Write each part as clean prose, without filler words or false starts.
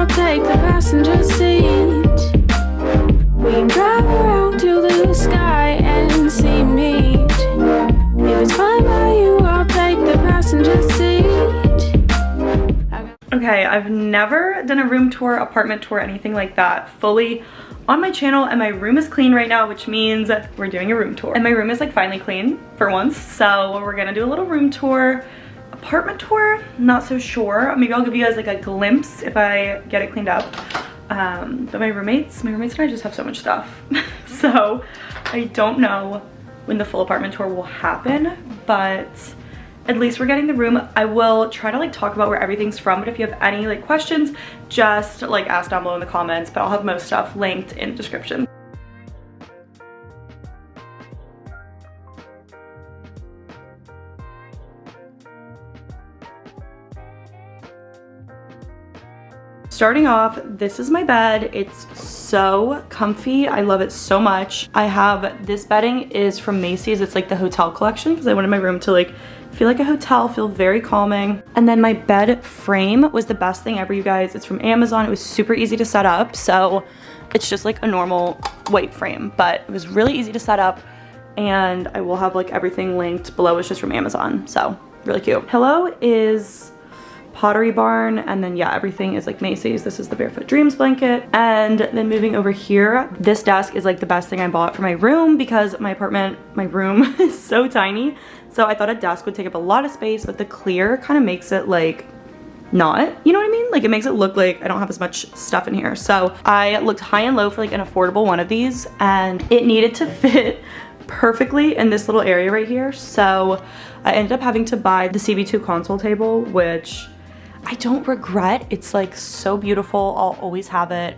I'll take the passenger seat. We can drive around to the sky and see meet. If it's fine by you, I'll take the passenger seat. Okay, I've never done a room tour, apartment tour, anything like that fully on my channel, and my room is clean right now, which means we're doing a room tour. And my room is like finally clean for once, so we're gonna do a little room tour. Apartment tour, not so sure. Maybe I'll give you guys like a glimpse if I get it cleaned up. But my roommates and I just have so much stuff. So I don't know when the full apartment tour will happen, but at least we're getting the room. I will try to like talk about where everything's from, but if you have any like questions, just like ask down below in the comments, but I'll have most stuff linked in the description. Starting off, this is my bed. It's so comfy. I love it so much. I have this bedding is from Macy's. It's like the hotel collection because I wanted my room to like feel like a hotel, feel very calming. And then my bed frame was the best thing ever, you guys. It's from Amazon. It was super easy to set up. So it's just like a normal white frame, but it was really easy to set up. And I will have like everything linked below. It's just from Amazon. So really cute. Pillow is Pottery Barn, and then yeah, everything is like Macy's. This is the Barefoot Dreams blanket. And then moving over here, this desk is like the best thing I bought for my room because my room is so tiny. So I thought a desk would take up a lot of space, but the clear kind of makes it like not, you know what I mean? Like it makes it look like I don't have as much stuff in here. So I looked high and low for like an affordable one of these, and it needed to fit perfectly in this little area right here. So I ended up having to buy the CB2 console table, which I don't regret. It's like so beautiful. I'll always have it,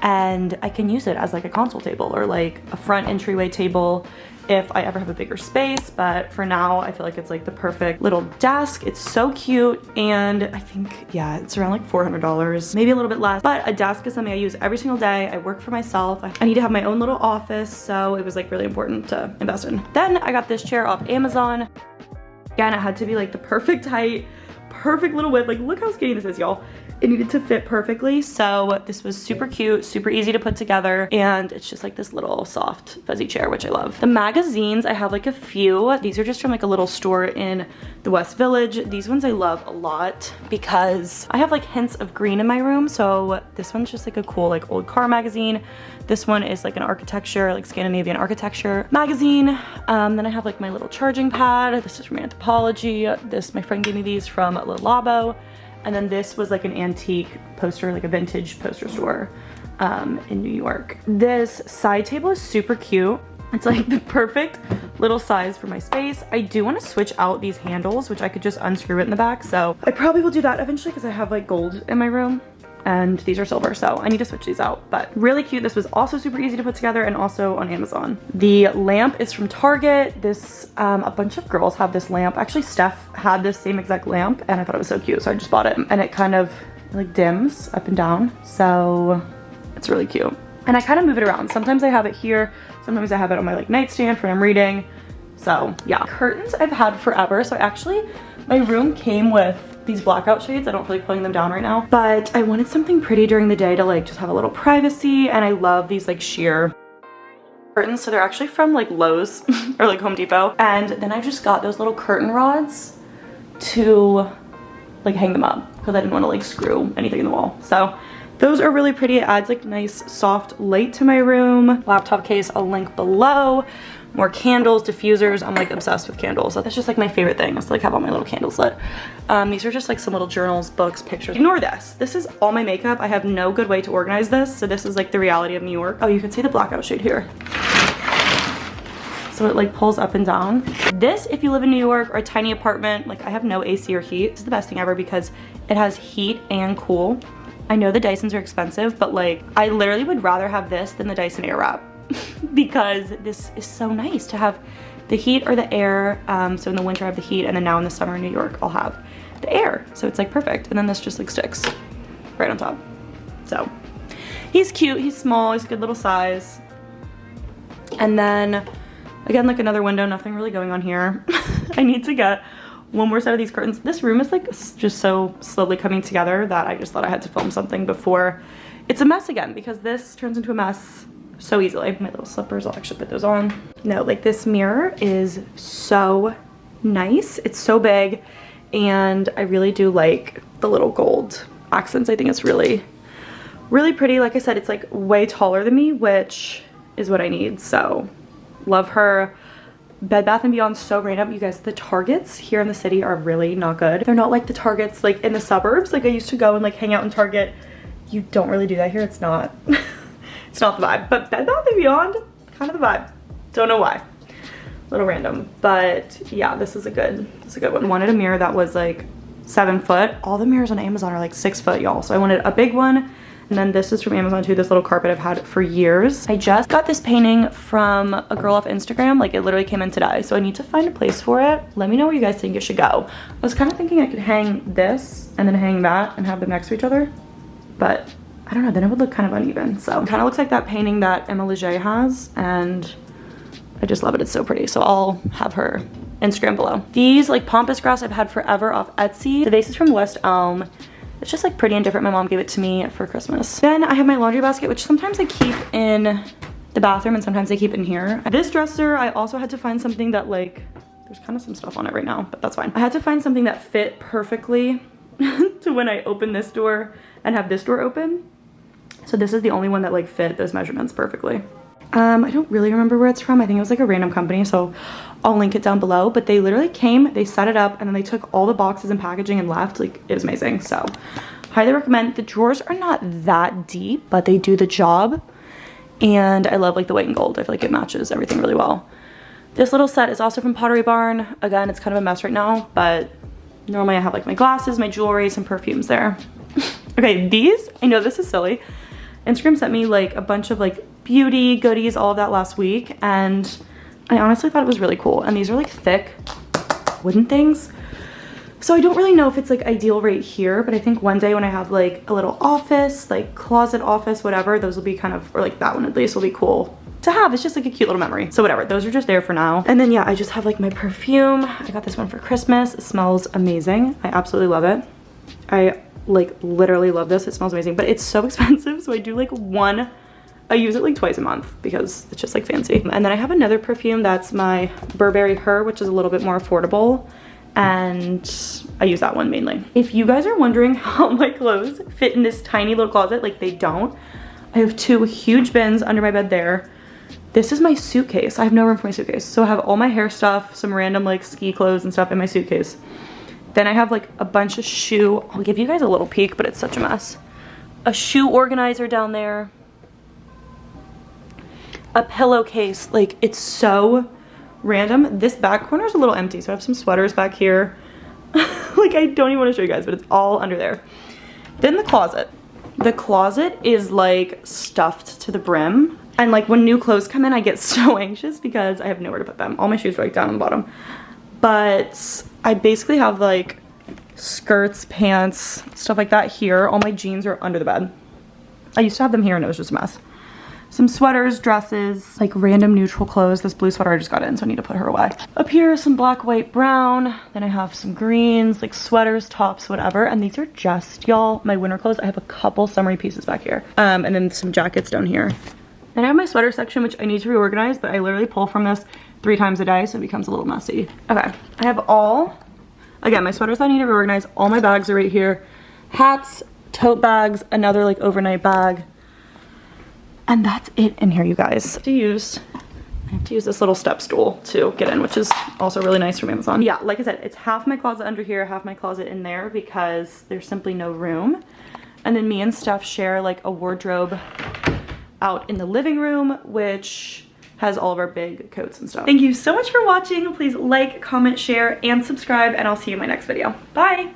and I can use it as like a console table or like a front entryway table if I ever have a bigger space. But for now, I feel like it's like the perfect little desk. It's so cute, and I think, yeah, it's around like $400, maybe a little bit less. But a desk is something I use every single day. I work for myself. I need to have my own little office, so it was like really important to invest in. Then I got this chair off Amazon. Again, it had to be like the perfect height, perfect little width. Like look how skinny this is, y'all. It needed to fit perfectly, so this was super cute, super easy to put together, and it's just like this little soft fuzzy chair, which I love. The magazines, I have like a few. These are just from like a little store in the West Village. These ones I love a lot because I have like hints of green in my room, so this one's just like a cool like old car magazine. This one is like an architecture, like Scandinavian architecture magazine. Then I have like my little charging pad. This is from Anthropology. My friend gave me these from Le Labo. And then this was like an antique poster, like a vintage poster store in New York. This side table is super cute. It's like the perfect little size for my space. I do want to switch out these handles, which I could just unscrew it in the back. So I probably will do that eventually because I have like gold in my room and these are silver. So I need to switch these out, but really cute. This was also super easy to put together and also on Amazon. The lamp is from Target. This, a bunch of girls have this lamp. Actually, Steph had this same exact lamp and I thought it was so cute. So I just bought it, and it kind of like dims up and down. So it's really cute. And I kind of move it around. Sometimes I have it here. Sometimes I have it on my like nightstand when I'm reading. So yeah, curtains I've had forever. So actually my room came with these blackout shades. I don't feel like pulling them down right now, but I wanted something pretty during the day to like just have a little privacy. And I love these like sheer curtains. So they're actually from like Lowe's or like Home Depot. And then I just got those little curtain rods to like hang them up because I didn't want to like screw anything in the wall. So those are really pretty. It adds like nice soft light to my room. Laptop case, I'll link below. More candles, diffusers. I'm like obsessed with candles. That's just like my favorite thing, is to like have all my little candles lit. These are just like some little journals, books, pictures. Ignore this. This is all my makeup. I have no good way to organize this. So this is like the reality of New York. Oh, you can see the blackout shade here. So it like pulls up and down. This, if you live in New York or a tiny apartment, like I have no AC or heat. This is the best thing ever because it has heat and cool. I know the Dysons are expensive, but like I literally would rather have this than the Dyson Airwrap because this is so nice to have the heat or the air. So in the winter I have the heat, and then now in the summer in New York I'll have the air. So it's like perfect. And then this just like sticks right on top. So he's cute, he's small, he's a good little size. And then again, like another window, nothing really going on here. I need to get one more set of these curtains. This room is like just so slowly coming together that I just thought I had to film something before it's a mess again, because this turns into a mess so easily. My little slippers, I'll actually put those on. No, like this mirror is so nice. It's so big, and I really do like the little gold accents. I think it's really, really pretty. Like I said, it's like way taller than me, which is what I need, so love her. Bed Bath & Beyond, so random. You guys, the Targets here in the city are really not good. They're not like the Targets like in the suburbs. Like I used to go and like hang out in Target. You don't really do that here. It's not, it's not the vibe. But Bed Bath & Beyond, kind of the vibe. Don't know why. A little random. But yeah, this is a good one. I wanted a mirror that was like 7 foot. All the mirrors on Amazon are like 6 foot, y'all. So I wanted a big one. And then this is from Amazon too, this little carpet I've had for years. I just got this painting from a girl off Instagram, like it literally came in today. So I need to find a place for it. Let me know where you guys think it should go. I was kind of thinking I could hang this and then hang that and have them next to each other. But I don't know, then it would look kind of uneven. So it kind of looks like that painting that Emma Leger has, and I just love it, it's so pretty. So I'll have her Instagram below. These like pampas grass I've had forever off Etsy. The vase is from West Elm. It's just like pretty and different. My mom gave it to me for Christmas. Then I have my laundry basket, which sometimes I keep in the bathroom and sometimes I keep in here. This dresser, I also had to find something that like, there's kind of some stuff on it right now, but that's fine. I had to find something that fit perfectly to when I open this door and have this door open. So this is the only one that like fit those measurements perfectly. I don't really remember where it's from. I think it was like a random company, so I'll link it down below. But they literally came, they set it up, and then they took all the boxes and packaging and left. Like, it was amazing. So highly recommend. The drawers are not that deep, but they do the job. And I love like the white and gold. I feel like it matches everything really well. This little set is also from Pottery Barn. Again, it's kind of a mess right now, but normally I have like my glasses, my jewelry, some perfumes there. Okay, these, I know this is silly. Instagram sent me like a bunch of like beauty goodies, all of that last week, and I honestly thought it was really cool. And these are like thick wooden things, so I don't really know if it's like ideal right here, but I think one day when I have like a little office, like closet office, whatever, those will be kind of, or like that one at least will be cool to have. It's just like a cute little memory. So whatever, those are just there for now. And then yeah, I just have like my perfume. I got this one for Christmas. It smells amazing. I absolutely love it. I like literally love this. It smells amazing, but it's so expensive, so I do like I use it like twice a month because it's just like fancy. And then I have another perfume that's my Burberry Her, which is a little bit more affordable, and I use that one mainly. If you guys are wondering how my clothes fit in this tiny little closet, like they don't. I have 2 huge bins under my bed there. This is my suitcase. I have no room for my suitcase, so I have all my hair stuff, some random like ski clothes and stuff in my suitcase. Then I have like a bunch of shoe. I'll give you guys a little peek, but it's such a mess. A shoe organizer down there. A pillowcase. Like, it's so random. This back corner is a little empty, so I have some sweaters back here. Like, I don't even want to show you guys, but it's all under there. Then the closet. The closet is like stuffed to the brim. And like when new clothes come in, I get so anxious because I have nowhere to put them. All my shoes are like down on the bottom. But I basically have like skirts, pants, stuff like that here. All my jeans are under the bed. I used to have them here and it was just a mess. Some sweaters, dresses, like random neutral clothes. This blue sweater I just got in, so I need to put her away. Up here, some black, white, brown. Then I have some greens, like sweaters, tops, whatever. And these are just, y'all, my winter clothes. I have a couple summery pieces back here. And then some jackets down here. Then I have my sweater section, which I need to reorganize, but I literally pull from this 3 times a day, so it becomes a little messy. Okay, I have again, my sweaters I need to reorganize. All my bags are right here. Hats, tote bags, another like overnight bag. And that's it in here, you guys. I have to use this little step stool to get in, which is also really nice from Amazon. Yeah, like I said, it's half my closet under here, half my closet in there because there's simply no room. And then me and Steph share like a wardrobe out in the living room, which has all of our big coats and stuff. Thank you so much for watching. Please like, comment, share, and subscribe, and I'll see you in my next video. Bye!